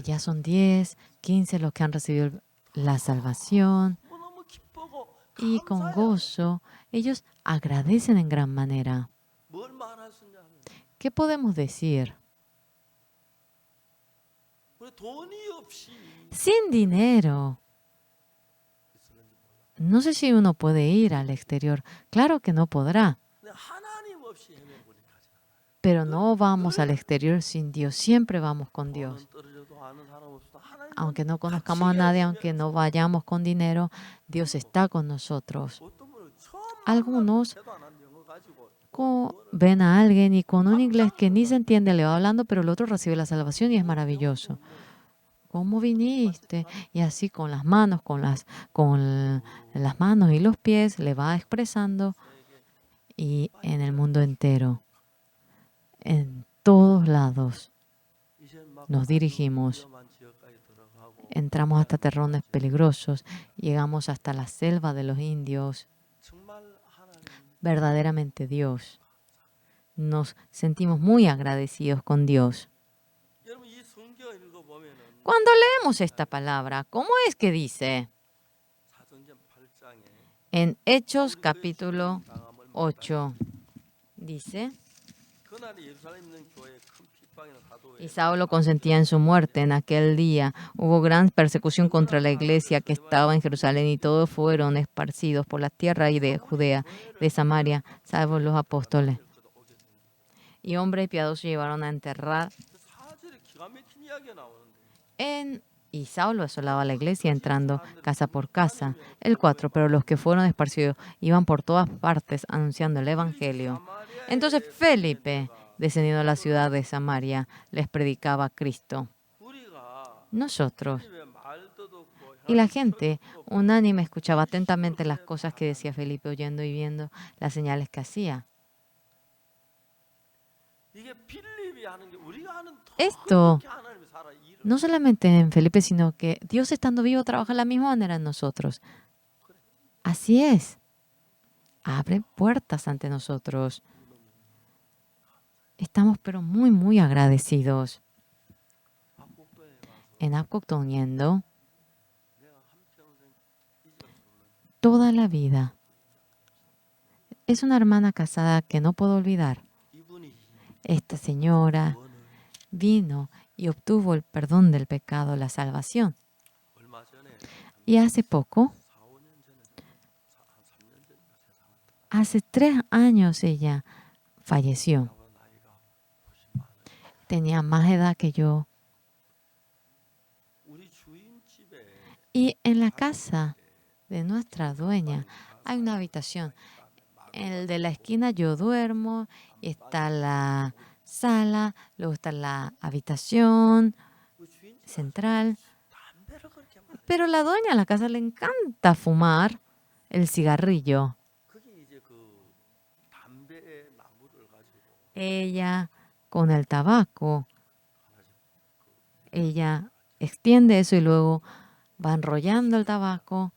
ya son 10, 15 los que han recibido la salvación 너무 기쁘고 y con 감사해요. gozo ellos agradecen en gran manera. 뭘 말할 수 있냐 하면 ¿Qué podemos decir? 우리 돈이 없이 Sin dinero. No sé si uno puede ir al exterior. Claro que no podrá. 근데 하나님 없이 헤매버리는 거지. Pero no vamos al exterior sin Dios. Siempre vamos con Dios. 돈은 떨어져도 아는 사람 없어도 하나님은 Aunque no 같이 conozcamos a nadie, 계시면 aunque no vayamos con dinero, Dios está con nosotros. 어떤 분은 처음 Algunos 만나도 안 하는 영어 가지고 ven a alguien y con un inglés que ni se entiende le va hablando, pero el otro recibe la salvación y es maravilloso. ¿Cómo viniste? Y así con las manos, con las manos y los pies le va expresando, y en el mundo entero, en todos lados, 이제 막 nos dirigimos. 위험한 지역까지 들어가고 Entramos hasta terrenos peligrosos, llegamos hasta la selva de los indios. 정말 하나님 Verdaderamente Dios. Nos sentimos muy agradecidos con Dios. 여러분 이 성경 읽어보면은 Cuando leemos esta palabra, ¿cómo es que dice? 사도행전 8장에 En Hechos capítulo 8 dice, 그날에 예루살렘 있는 교회에 큰 핍박이나 사도에 y Saulo consentía en su muerte. En aquel día hubo gran persecución contra la iglesia que estaba en Jerusalén, y todos fueron esparcidos por la tierra y de Judea, de Samaria, salvo los apóstoles. Y hombres piadosos llevaron a enterrar 사절에 기가 막힌 이야기가 나오는데 y Saulo asolaba la iglesia entrando casa por casa. El 4, pero los que fueron esparcidos iban por todas partes anunciando el evangelio. Entonces Felipe, descendiendo a la ciudad de Samaria, les predicaba a Cristo. 우리가 Nosotros 왜 말도 듣고 y la gente unánime escuchaba atentamente las cosas que decía Felipe, oyendo y viendo las señales que hacía. 이게 빌립이 하는 게 우리가 하는 Esto 그렇게 하나님이 살아 일을 no solamente en Felipe, sino que Dios estando vivo trabaja de la misma manera en nosotros. Así es. Abre puertas ante nosotros. Estamos pero muy, muy agradecidos. 압곡도에 가서 En Apcocton yendo 내가 한평생 잊을 수 없는 toda la vida. Es una hermana casada que no puedo olvidar. 이분이 Esta señora 구원을 vino y obtuvo el perdón del pecado, la salvación. 얼마 전에 Y hace poco, 4, 5년 전에 한 3년 전인가 세상을 hace 3 años ella falleció. 나보다 나이가 훨씬 많아요. Tenía más edad que yo. 우리 주인 집에 Y en la casa de nuestra dueña hay una habitación. En el de la esquina yo duermo, y está la sala, luego está la habitación 우리 주인 집에 central. 담배를 그렇게 많이 Pero la dueña de la casa le encanta fumar el cigarrillo. 그게 이제 그 담배의 나무를 가지고 Ella, con el tabaco, ella extiende eso y luego va enrollando el tabaco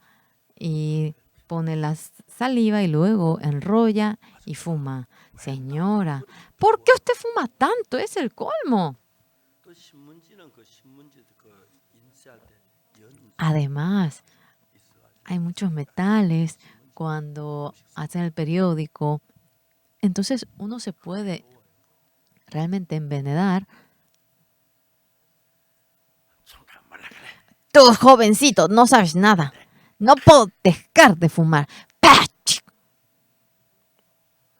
y pone la saliva y luego enrolla y fuma. Señora, ¿por qué usted fuma tanto? Es el colmo. 또 신문지는 그 신문지 그 인쇄할 때연 Además, 있어가지고 hay muchos metales cuando hacen el periódico. Entonces uno se puede realmente envenenar. 손가 말라 그래. Tú, jovencito, no sabes nada. No puedo dejar de fumar. ¡Pah!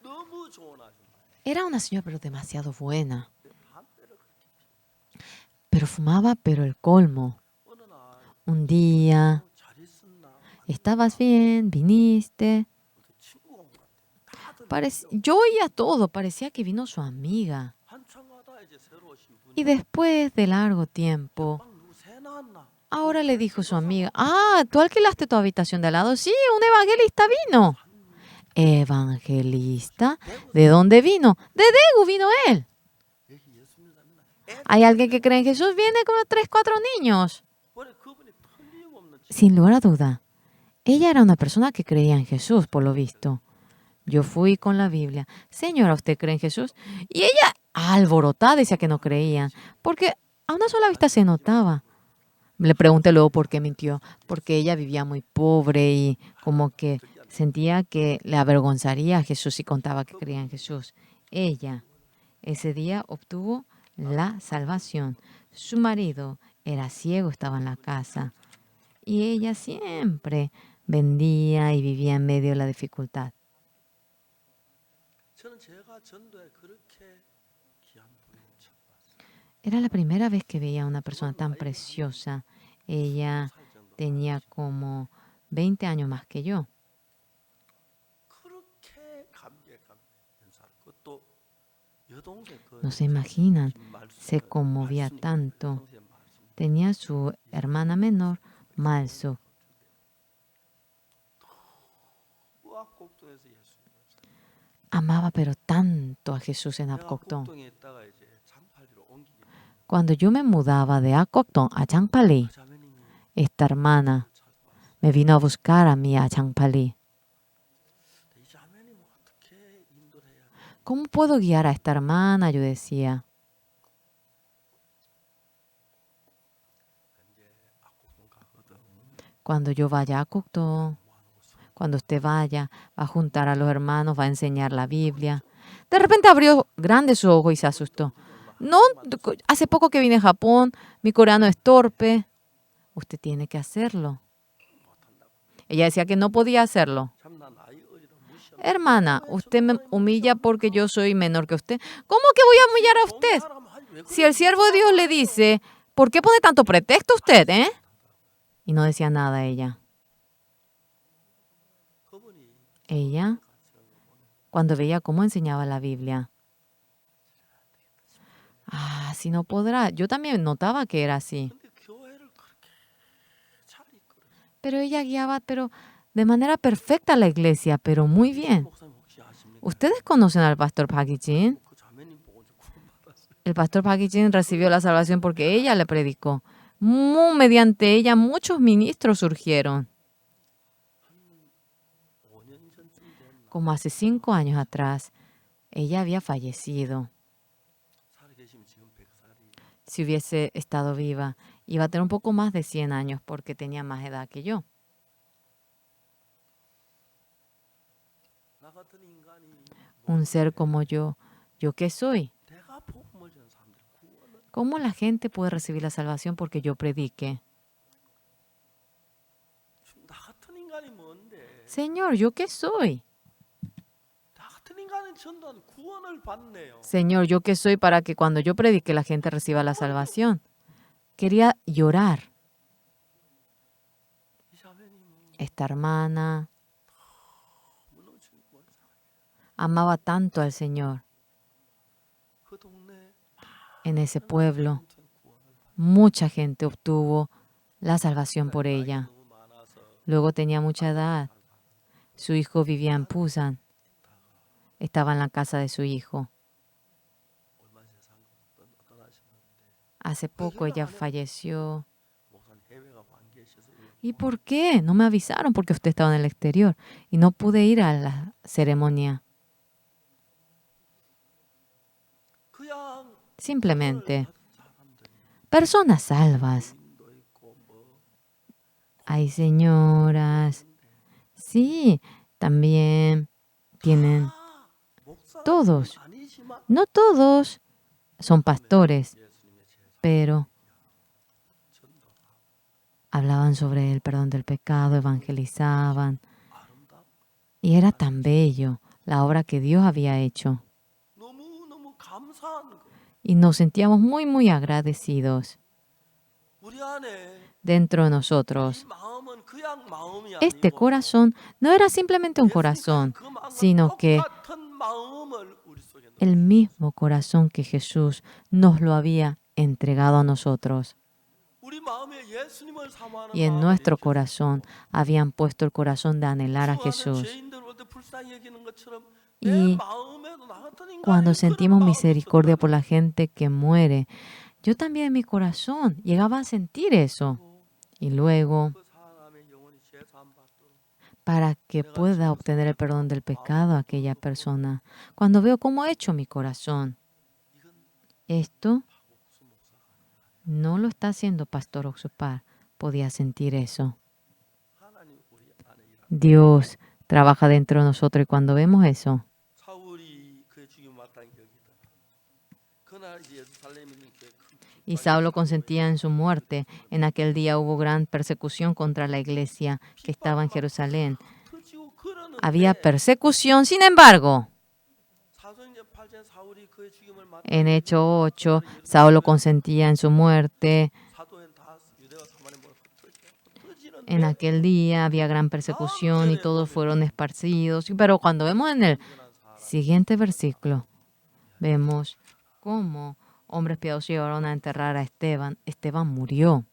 너무 좋은 아줌마. Era una señora, pero demasiado buena. 담배를 그렇게 Pero fumaba, pero el colmo. 어느 날 Un día, 잘 있었나? ¿estabas bien? ¿Viniste? 그 친구가 온 것 같아. 다들 Yo oía todo, parecía que vino su amiga. 한참 가다 이제 새로 오신 분이 Y después de largo tiempo, 막 누구 새 나왔나? ahora le dijo su amiga, ¿tú alquilaste tu habitación de al lado? Sí, un evangelista vino. ¿Evangelista? ¿De dónde vino? De Daegu vino él. 여기 예수 믿는 사람이나. Hay alguien que cree en Jesús, viene con 3, 4 niños. 원래 그분이 틀림없는 Sin lugar a duda, ella era una persona que creía en Jesús, por lo visto. Yo fui con la Biblia. Señora, ¿usted cree en Jesús? Y ella, alborotada, decía que no creían, porque a una sola vista se notaba. Le pregunté luego por qué mintió, porque ella vivía muy pobre y como que sentía que le avergonzaría a Jesús si contaba que creía en Jesús. Ella Ese día obtuvo la salvación. Su marido era ciego, estaba en la casa. Y ella siempre vendía y vivía en medio de la dificultad. 저는 제가 전도에 그렇게 귀한 분을 처음 봤어요. Era la primera vez que veía a una persona tan preciosa. Ella 20살 정도 tenía 나이시고 como 20 años más que yo. 그렇게 감격감 연사를 그것도 여동생 그 No se imaginan, se conmovía 말순이 tanto. 여동생 말순 Tenía su hermana menor, Malsu. 우악곡동에서 예수님을 Amaba pero tanto a Jesús en 내가 Apcoctón. 곡동에 있다가 이제 장팔리로 옮기게 돼. Cuando yo me mudaba de Apcoctón a Changpali, 그 자매님이 esta hermana 찾아왔어요. me vino a buscar a mí a Changpali. 이 자매님 어떻게 인도를 해야 돼? ¿Cómo puedo guiar a esta hermana? Yo decía. 이제 악곡동 가거든. Cuando yo vaya a Apcoctón, cuando usted vaya, va a juntar a los hermanos, va a enseñar la Biblia. De repente abrió grande su ojo y se asustó. No, hace poco que vine a Japón, mi coreano es torpe. Usted tiene que hacerlo. Ella decía que no podía hacerlo. 참나 나이 어리다 무시하면 Hermana, usted me humilla porque yo soy menor que usted. ¿Cómo que voy a humillar a usted? 사람 하지 왜 Si el siervo de Dios le dice, ¿por qué pone tanto pretexto usted, eh? Y no decía nada ella. 그분이 Ella, cuando veía cómo enseñaba la Biblia, si no podrá. Yo también notaba que era así. 근데 교회를 그렇게 잘 이끌어. Pero ella guiaba, pero de manera perfecta la iglesia, pero muy bien. 목사님 혹시 아십니까? ¿Ustedes conocen al pastor Park Jin? 그 자매님 보고 이제 구원받았어요. El pastor Park Jin recibió la salvación porque ella le predicó. Mediante ella muchos ministros surgieron. 5년 전쯤 됐나? Como hace 5 años atrás, ella había fallecido. 살아계시면 지금 100살이. Si hubiese estado viva, iba a tener un poco más de 100 años porque tenía más edad que yo. 나 같은 인간이 Un ser como yo, ¿yo qué soy? 내가 복음을 전 사람들 구원을 ¿Cómo la gente puede recibir la salvación porque yo predique? 나 같은 인간이 뭔데? Señor, ¿yo qué soy? 나 같은 인간은 전도한 구원을 받네요. Señor, ¿yo qué soy para que cuando yo predique la gente reciba la salvación? Quería llorar. 이 자매님은 Esta hermana 무너진 걸 amaba tanto al Señor. 그 동네 En ese pueblo, 구원을 mucha gente obtuvo la salvación por ella. 너무 많아서 Luego tenía mucha edad. Su hijo vivía en Busan. Estaba en la casa de su hijo. 얼마 세상 떠나시는데 Hace poco ella falleció. 목사님 해외가 안 계셔서 ¿Y por qué? No me avisaron porque usted estaba en el exterior y no pude ir a la ceremonia. 그냥 Simplemente, 받은 사람들이 personas salvas. 도 있고 뭐 Hay señoras. Sí, también tienen. 목사가 Todos. 아니지만 No todos son pastores, 예수님의 제자 pero 전도 hablaban sobre el perdón del pecado, evangelizaban. 아름답 Y era tan bello la obra que Dios había hecho. 너무 감사한 거. Y nos sentíamos muy, muy agradecidos 우리 안에 dentro de 이 nosotros. 마음은 그냥 마음이 Este 아니고 corazón no era simplemente un corazón, 그 마음과 sino que 똑같은 마음을 우리 속에 넣어. el mismo corazón que Jesús nos lo había entregado a nosotros. 우리 마음에 예수님을 사모하는 Y en 마음을 nuestro 입혀서 corazón habían puesto el corazón de anhelar a 주 안에 Jesús. 죄인들 올 때 불쌍히 여기는 것처럼 Y 내 마음에도 나 같은 인간이 Cuando 그런 sentimos 마음이 misericordia por 있었다는 la gente que muere, yo también en mi corazón llegaba a sentir eso. 거고, Y luego, 그 사람의 영혼이 죄 사함 받도록 para que pueda obtener el perdón del pecado a aquella persona, cuando veo cómo he hecho mi corazón, 이건 esto 박옥수 목사가 아니라 no lo está haciendo Pastor Oxupar. Podía sentir eso. 하나님 우리 안에 일하는 Dios trabaja dentro de nosotros y cuando vemos eso, 사울이 그의 죽임 마땅히 여기더라. 그날 예루살렘에 있는 교회 큰 Y Saulo consentía en su muerte. En aquel día hubo gran persecución contra la iglesia que estaba en Jerusalén. 터지고 그러는데 Había persecución, sin embargo, 사도행전 8장 사울이 그의 죽임을 en 맞다가 Hecho 8, Saulo consentía en su muerte. 사도행 다 유대와 사마리아 모두 터지는데 En aquel día había gran persecución y todos fueron esparcidos. Pero cuando vemos en el siguiente versículo, vemos cómo hombres piadosos llevaron a enterrar a Esteban. Esteban murió.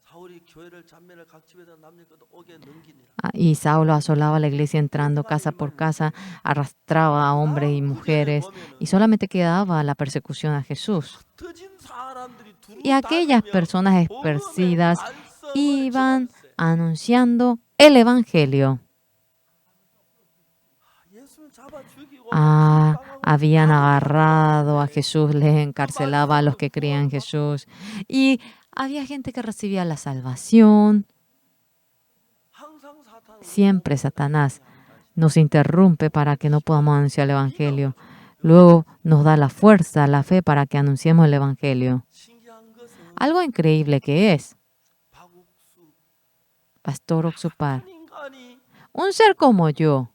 사울이 교회를 잔면을 각 집에다 남녀까지 오게 넘기니라. Y Saulo asolaba la iglesia entrando casa por casa, arrastraba a hombres y mujeres y solamente quedaba la persecución a Jesús. 터진 사람들이 두루 Y aquellas 다니며 personas 복음의 esparcidas 말씀을 iban 전하였어요. anunciando el Evangelio. 예수를 잡아 죽이고 Habían agarrado a Jesús, les encarcelaba a los que creían en Jesús. Y había gente que recibía la salvación. 항상 사탄은 Siempre Satanás nos interrumpe para que no podamos anunciar el Evangelio. Luego nos da la fuerza, la fe para que anunciemos el Evangelio. 신기한 것은 Algo increíble que es, 박욱수 Pastor Oxupar, 한 인간이 un ser como yo,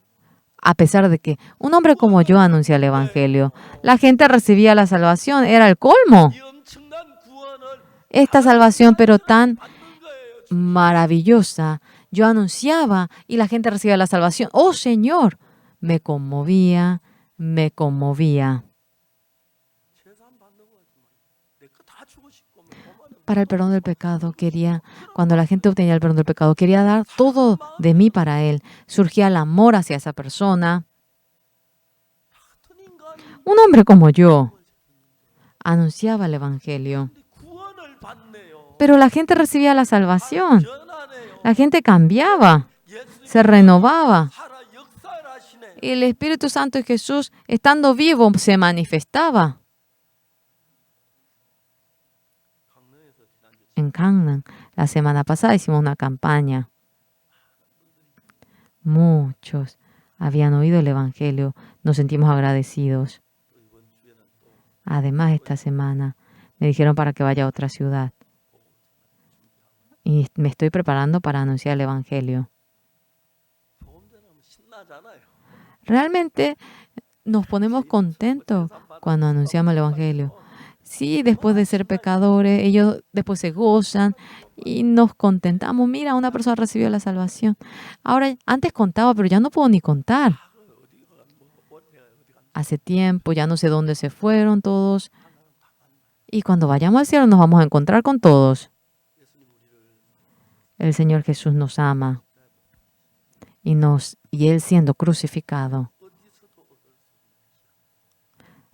a pesar de que un hombre como yo anuncia el Evangelio, la gente recibía la salvación, era el colmo. 이 엄청난 구원을 Esta salvación, pero tan 받는 거예요. maravillosa, yo anunciaba y la gente recibía la salvación. ¡Oh, Señor! Me conmovía, me conmovía. 재산 받는 거지. 내거 다 주고 싶고 Para el perdón del pecado, cuando la gente obtenía el perdón del pecado, quería dar todo de mí para él. Surgía el amor hacia esa persona. 같은 인간이 Un hombre como yo anunciaba el Evangelio, 구원을 받네요. pero la gente recibía la salvación. 변하네요. La gente cambiaba, 예수님 se renovaba. 살아 역사를 하시네. Y el Espíritu Santo de Jesús, estando vivo, se manifestaba. 강릉에서 지난주 En Canaan, la semana pasada hicimos una campaña. Muchos habían oído el Evangelio. Nos sentimos agradecidos. 또 이번 주에는 또 Además, esta semana me dijeron para que vaya a otra ciudad. Y me estoy preparando para anunciar el Evangelio. 조금 전에 하면 신나잖아요. Realmente nos ponemos contentos cuando anunciamos el Evangelio. Sí, después de ser pecadores, ellos después se gozan y nos contentamos. Mira, una persona recibió la salvación. Ahora, antes contaba, pero ya no puedo ni contar. Hace tiempo, ya no sé dónde se fueron todos. Y cuando vayamos al cielo nos vamos a encontrar con todos. El Señor Jesús nos ama. Y Él siendo crucificado.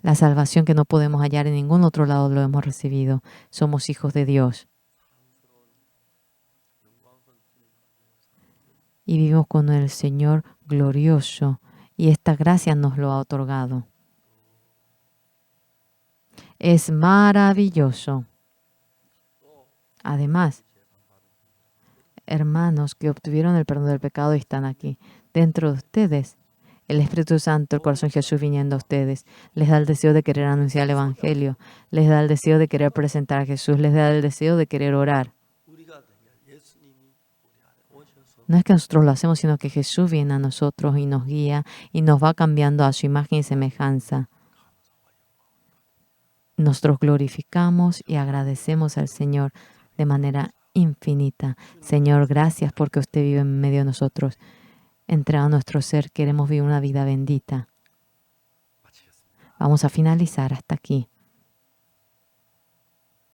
La salvación que no podemos hallar en ningún otro lado lo hemos recibido. Somos hijos de Dios. Y vivimos con el Señor glorioso. Y esta gracia nos lo ha otorgado. Es maravilloso. Además, hermanos que obtuvieron el perdón del pecado y están aquí, dentro de ustedes, el Espíritu Santo, el corazón de Jesús viniendo a ustedes, les da el deseo de querer anunciar el Evangelio, les da el deseo de querer presentar a Jesús, les da el deseo de querer orar. 우리가 예수님이 우리 안에 오셔서 No es que nosotros lo hacemos, sino que Jesús viene a nosotros y nos guía y nos va cambiando a su imagen y semejanza. Nosotros glorificamos y agradecemos al Señor de manera infinita. Señor, gracias porque usted vive en medio de nosotros. Entregado a nuestro ser, queremos vivir una vida bendita. 마치겠습니다. Vamos a finalizar hasta aquí.